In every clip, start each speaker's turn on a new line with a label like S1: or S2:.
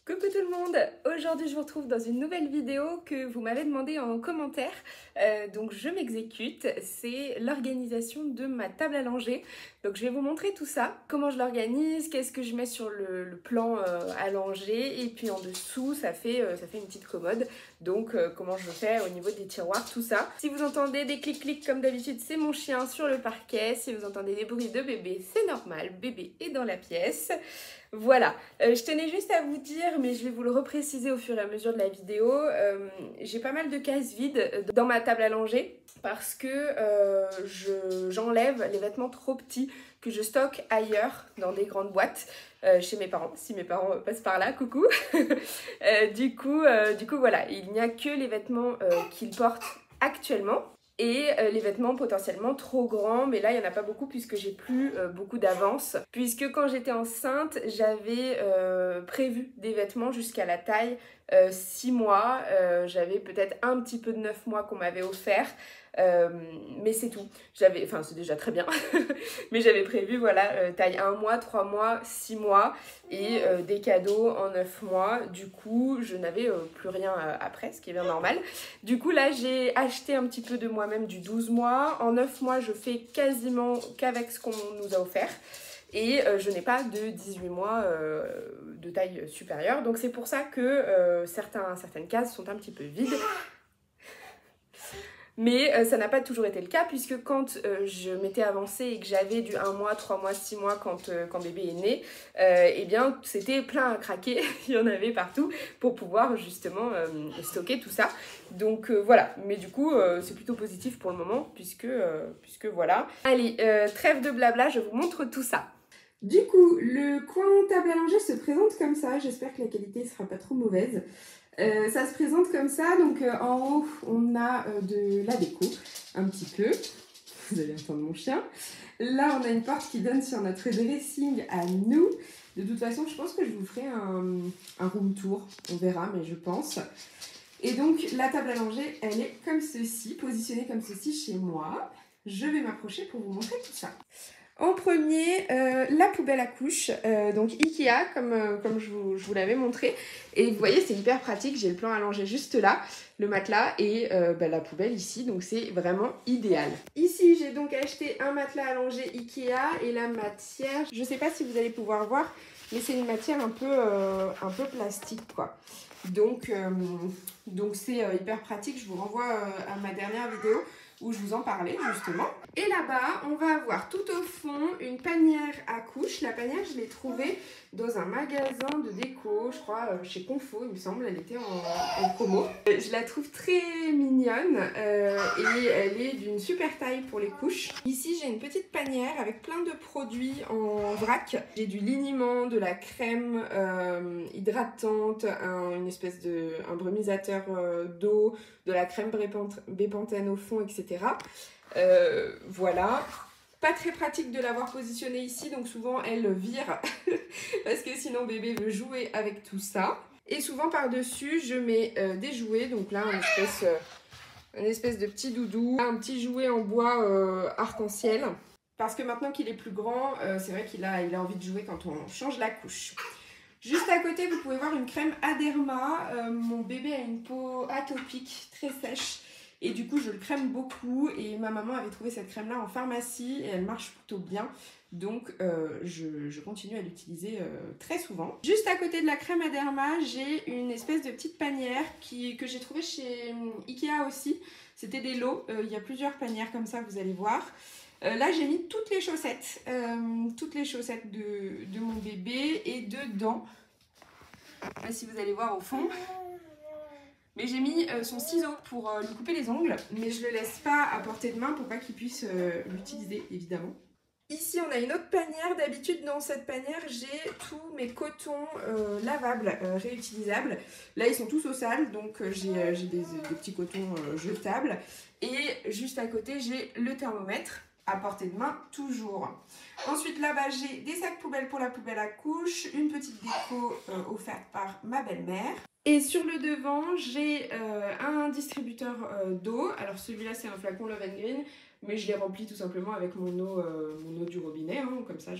S1: Coucou tout le monde! Aujourd'hui je vous retrouve dans une nouvelle vidéo que vous m'avez demandé en commentaire, donc je m'exécute, c'est l'organisation de ma table à langer. Donc je vais vous montrer tout ça, comment je l'organise, qu'est-ce que je mets sur le plan à langer, et puis en dessous ça fait une petite commode, donc comment je fais au niveau des tiroirs, tout ça. Si vous entendez des clics-clics comme d'habitude, c'est mon chien sur le parquet. Si vous entendez des bruits de bébé, c'est normal, bébé est dans la pièce. Voilà, je tenais juste à vous dire, mais je vais vous le repréciser au fur et à mesure de la vidéo, j'ai pas mal de cases vides dans ma table à langer parce que j'enlève les vêtements trop petits que je stocke ailleurs dans des grandes boîtes chez mes parents, si mes parents passent par là, coucou. Du coup voilà, il n'y a que les vêtements qu'ils portent actuellement. Et les vêtements potentiellement trop grands, mais là il n'y en a pas beaucoup puisque j'ai plus beaucoup d'avance. Puisque quand j'étais enceinte, j'avais prévu des vêtements jusqu'à la taille 6 mois. J'avais peut-être un petit peu de 9 mois qu'on m'avait offert. Mais c'est tout. Enfin c'est déjà très bien, mais j'avais prévu voilà taille 1 mois, 3 mois, 6 mois et des cadeaux en 9 mois. Du coup je n'avais plus rien après, ce qui est bien normal. Du coup là j'ai acheté un petit peu de moi-même du 12 mois. En 9 mois je fais quasiment qu'avec ce qu'on nous a offert. Et je n'ai pas de 18 mois de taille supérieure. Donc c'est pour ça que certaines cases sont un petit peu vides. Mais ça n'a pas toujours été le cas puisque quand je m'étais avancée et que j'avais du 1 mois, 3 mois, 6 mois quand bébé est né, eh bien c'était plein à craquer, il y en avait partout pour pouvoir justement stocker tout ça. Donc voilà, mais du coup c'est plutôt positif pour le moment puisque voilà. Allez, trêve de blabla, je vous montre tout ça. Du coup, le coin table à langer se présente comme ça, j'espère que la qualité ne sera pas trop mauvaise. Ça se présente comme ça, donc en haut on a de la déco, un petit peu, vous allez entendre mon chien. Là on a une porte qui donne sur notre dressing à nous. De toute façon je pense que je vous ferai un room tour, on verra, mais je pense. Et donc la table à langer elle est comme ceci, positionnée comme ceci chez moi. Je vais m'approcher pour vous montrer tout ça. En premier, la poubelle à couches, donc Ikea, comme je vous l'avais montré. Et vous voyez, c'est hyper pratique, j'ai le plan à langer juste là, le matelas et la poubelle ici, donc c'est vraiment idéal. Ici, j'ai donc acheté un matelas à langer Ikea et la matière, je sais pas si vous allez pouvoir voir, mais c'est une matière un peu plastique, quoi. Donc c'est hyper pratique, je vous renvoie à ma dernière vidéo où je vous en parlais justement. Et là-bas, on va avoir tout au fond une panière à couches. La panière, je l'ai trouvée dans un magasin de déco, je crois chez Confo, il me semble, elle était en promo. Je la trouve très mignonne et elle est d'une super taille pour les couches. Ici, j'ai une petite panière avec plein de produits en vrac. J'ai du liniment, de la crème hydratante, une espèce un brumisateur d'eau, de la crème Bépantène au fond, etc. Voilà. Pas très pratique de l'avoir positionnée ici, donc souvent elle vire parce que sinon bébé veut jouer avec tout ça. Et souvent par-dessus, je mets des jouets, donc là une espèce de petit doudou, un petit jouet en bois arc-en-ciel. Parce que maintenant qu'il est plus grand, c'est vrai qu'il a envie de jouer quand on change la couche. Juste à côté, vous pouvez voir une crème Aderma. Mon bébé a une peau atopique, très sèche. Et du coup, je le crème beaucoup. Et ma maman avait trouvé cette crème-là en pharmacie. Et elle marche plutôt bien. Donc, je continue à l'utiliser très souvent. Juste à côté de la crème Aderma, j'ai une espèce de petite panière que j'ai trouvée chez Ikea aussi. C'était des lots. Il y a plusieurs panières comme ça, vous allez voir. Là, j'ai mis toutes les chaussettes de mon bébé et dedans, je ne sais pas si vous allez voir au fond, mais j'ai mis son ciseau pour lui couper les ongles, mais je ne le laisse pas à portée de main pour pas qu'il puisse l'utiliser, évidemment. Ici, on a une autre panière. D'habitude, dans cette panière, j'ai tous mes cotons lavables, réutilisables. Là, ils sont tous au sale, donc j'ai des petits cotons jetables. Et juste à côté, j'ai le thermomètre. À portée de main toujours. Ensuite là-bas j'ai des sacs poubelles pour la poubelle à couches, une petite déco offerte par ma belle-mère. Et sur le devant j'ai un distributeur d'eau. Alors celui-là c'est un flacon Love & Green, mais je l'ai rempli tout simplement avec mon eau du robinet, hein. Comme ça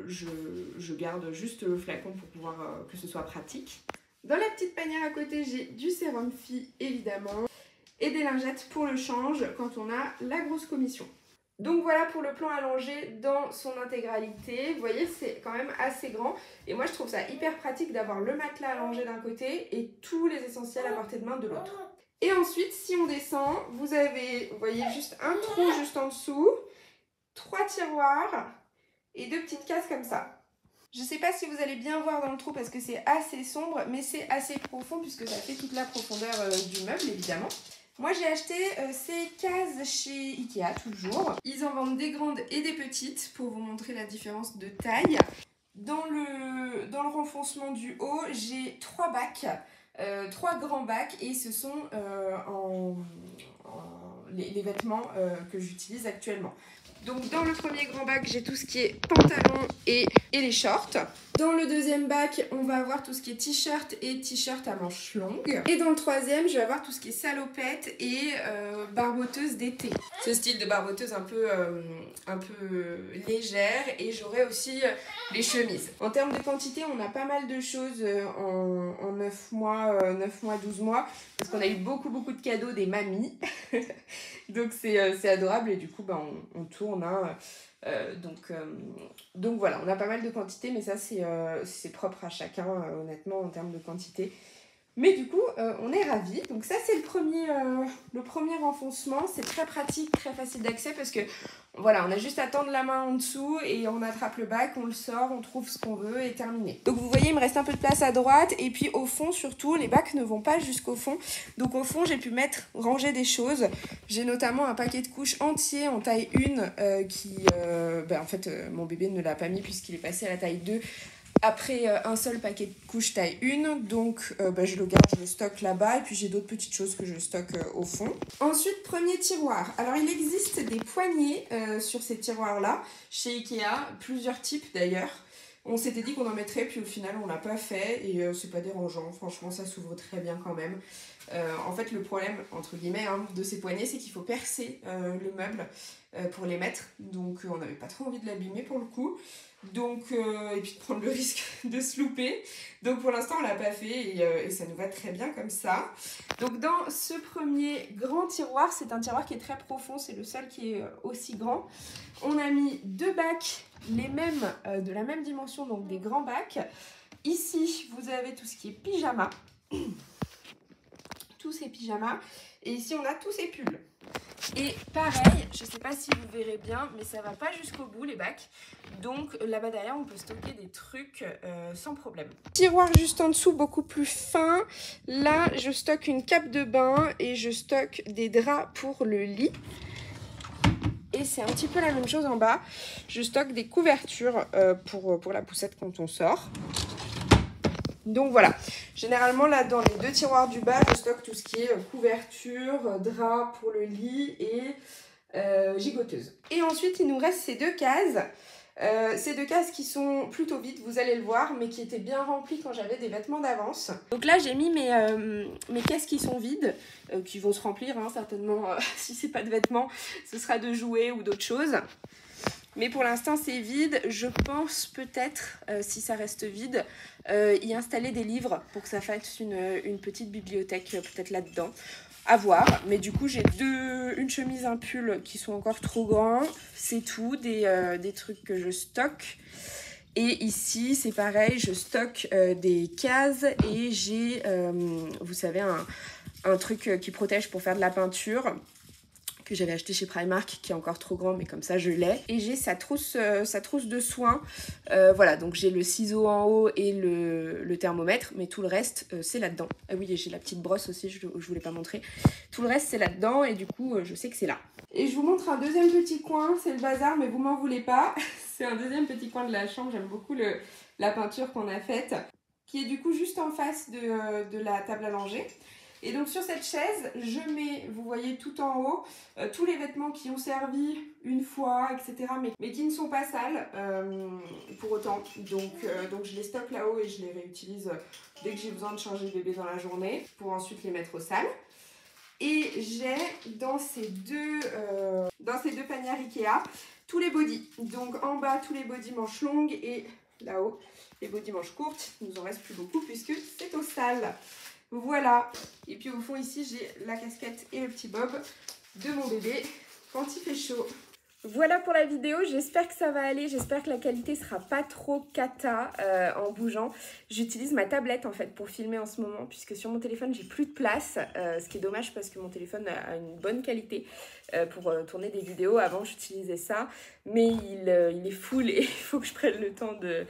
S1: je garde juste le flacon pour pouvoir que ce soit pratique. Dans la petite panière à côté, j'ai du sérum Phi évidemment et des lingettes pour le change quand on a la grosse commission. Donc voilà pour le plan allongé dans son intégralité. Vous voyez, c'est quand même assez grand. Et moi, je trouve ça hyper pratique d'avoir le matelas allongé d'un côté et tous les essentiels à portée de main de l'autre. Et ensuite, si on descend, vous avez, vous voyez, juste un trou juste en dessous, 3 tiroirs et 2 petites cases comme ça. Je ne sais pas si vous allez bien voir dans le trou parce que c'est assez sombre, mais c'est assez profond puisque ça fait toute la profondeur du meuble, évidemment. Moi, j'ai acheté ces cases chez Ikea, toujours. Ils en vendent des grandes et des petites pour vous montrer la différence de taille. Dans le renfoncement du haut, j'ai 3 bacs, 3 grands bacs et ce sont les vêtements que j'utilise actuellement. Donc dans le premier grand bac, j'ai tout ce qui est pantalon et les shorts. Dans le deuxième bac, on va avoir tout ce qui est t-shirt et t-shirt à manches longues. Et dans le troisième, je vais avoir tout ce qui est salopette et barboteuse d'été. Ce style de barboteuse un peu légère, et j'aurai aussi les chemises. En termes de quantité, on a pas mal de choses en 9 mois, 12 mois, parce qu'on a eu beaucoup de cadeaux des mamies. Donc c'est adorable et du coup on tourne. Hein. Donc voilà, on a pas mal de quantité, mais ça c'est propre à chacun honnêtement en termes de quantité. Mais du coup, on est ravis. Donc ça, c'est le premier renfoncement. C'est très pratique, très facile d'accès parce que voilà, on a juste à tendre la main en dessous et on attrape le bac, on le sort, on trouve ce qu'on veut et terminé. Donc vous voyez, il me reste un peu de place à droite et puis au fond surtout, les bacs ne vont pas jusqu'au fond. Donc au fond, j'ai pu ranger des choses. J'ai notamment un paquet de couches entier en taille 1 qui, en fait, mon bébé ne l'a pas mis puisqu'il est passé à la taille 2. Après un seul paquet de couches taille 1, donc je le garde, je le stocke là-bas et puis j'ai d'autres petites choses que je stocke au fond. Ensuite, premier tiroir. Alors il existe des poignées sur ces tiroirs-là, chez Ikea, plusieurs types d'ailleurs. On s'était dit qu'on en mettrait, puis au final on l'a pas fait et c'est pas dérangeant, franchement ça s'ouvre très bien quand même. En fait le problème, entre guillemets, de ces poignées, c'est qu'il faut percer le meuble pour les mettre, donc on n'avait pas trop envie de l'abîmer pour le coup. Donc, et puis de prendre le risque de se louper. Donc pour l'instant on l'a pas fait et ça nous va très bien comme ça. Donc dans ce premier grand tiroir, c'est un tiroir qui est très profond, c'est le seul qui est aussi grand. On a mis 2 bacs, les mêmes, de la même dimension, donc des grands bacs. Ici vous avez tout ce qui est pyjama. Tous ces pyjamas. Et ici on a tous ces pulls. Et pareil, je ne sais pas si vous verrez bien, mais ça va pas jusqu'au bout les bacs. Donc là-bas derrière, on peut stocker des trucs sans problème. Tiroir juste en dessous, beaucoup plus fin. Là, je stocke une cape de bain et je stocke des draps pour le lit. Et c'est un petit peu la même chose en bas. Je stocke des couvertures pour la poussette quand on sort. Donc voilà, généralement là dans les 2 tiroirs du bas, je stocke tout ce qui est couverture, drap pour le lit et gigoteuse. Et ensuite il nous reste ces 2 cases. Ces 2 cases qui sont plutôt vides, vous allez le voir, mais qui étaient bien remplies quand j'avais des vêtements d'avance. Donc là j'ai mis mes caisses qui sont vides, qui vont se remplir certainement. Si c'est pas de vêtements, ce sera de jouets ou d'autres choses. Mais pour l'instant c'est vide. Je pense peut-être, si ça reste vide, y installer des livres pour que ça fasse une petite bibliothèque peut-être là-dedans. À voir. Mais du coup j'ai une chemise, un pull qui sont encore trop grands. C'est tout, des trucs que je stocke. Et ici c'est pareil, je stocke des cases et j'ai, vous savez, un truc qui protège pour faire de la peinture, que j'avais acheté chez Primark, qui est encore trop grand, mais comme ça je l'ai. Et j'ai sa trousse de soins. Voilà, donc j'ai le ciseau en haut et le thermomètre, mais tout le reste, c'est là-dedans. Ah oui, et j'ai la petite brosse aussi, je voulais pas montrer. Tout le reste, c'est là-dedans, et du coup, je sais que c'est là. Et je vous montre un deuxième petit coin, c'est le bazar, mais vous m'en voulez pas. C'est un deuxième petit coin de la chambre, j'aime beaucoup la peinture qu'on a faite, qui est du coup juste en face de la table à langer. Et donc sur cette chaise, je mets, vous voyez tout en haut, tous les vêtements qui ont servi une fois, etc. mais qui ne sont pas sales pour autant. Donc je les stocke là-haut et je les réutilise dès que j'ai besoin de changer le bébé dans la journée pour ensuite les mettre au sale. Et j'ai dans ces deux paniers Ikea tous les bodys. Donc en bas tous les bodys manches longues et là-haut les bodys manches courtes. Il nous en reste plus beaucoup puisque c'est au sale. Voilà. Et puis au fond ici j'ai la casquette et le petit bob de mon bébé quand il fait chaud. Voilà pour la vidéo, j'espère que ça va aller, j'espère que la qualité sera pas trop cata en bougeant. J'utilise ma tablette en fait pour filmer en ce moment puisque sur mon téléphone j'ai plus de place, ce qui est dommage parce que mon téléphone a une bonne qualité pour tourner des vidéos. Avant j'utilisais ça, mais il est full et il faut que je prenne le temps de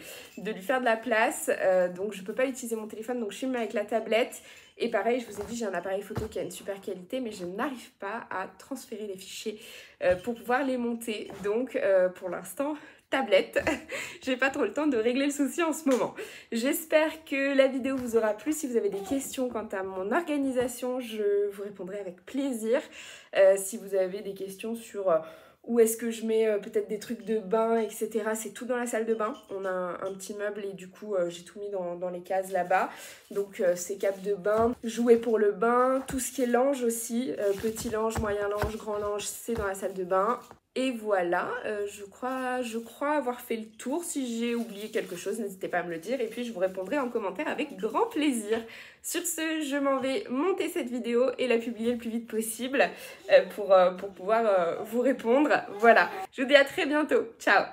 S1: lui faire de la place, donc je peux pas utiliser mon téléphone, donc je filme avec la tablette. Et pareil, je vous ai dit, j'ai un appareil photo qui a une super qualité, mais je n'arrive pas à transférer les fichiers pour pouvoir les monter. Donc, pour l'instant, tablette. J'ai pas trop le temps de régler le souci en ce moment. J'espère que la vidéo vous aura plu. Si vous avez des questions quant à mon organisation, je vous répondrai avec plaisir. Si vous avez des questions sur... où est-ce que je mets peut-être des trucs de bain, etc. C'est tout dans la salle de bain. On a un petit meuble et du coup, j'ai tout mis dans les cases là-bas. Donc, ces capes de bain, jouets pour le bain, tout ce qui est linge aussi. Petit linge, moyen linge, grand linge, c'est dans la salle de bain. Et voilà, je crois avoir fait le tour. Si j'ai oublié quelque chose, n'hésitez pas à me le dire. Et puis, je vous répondrai en commentaire avec grand plaisir. Sur ce, je m'en vais monter cette vidéo et la publier le plus vite possible pour pouvoir vous répondre. Voilà, je vous dis à très bientôt. Ciao!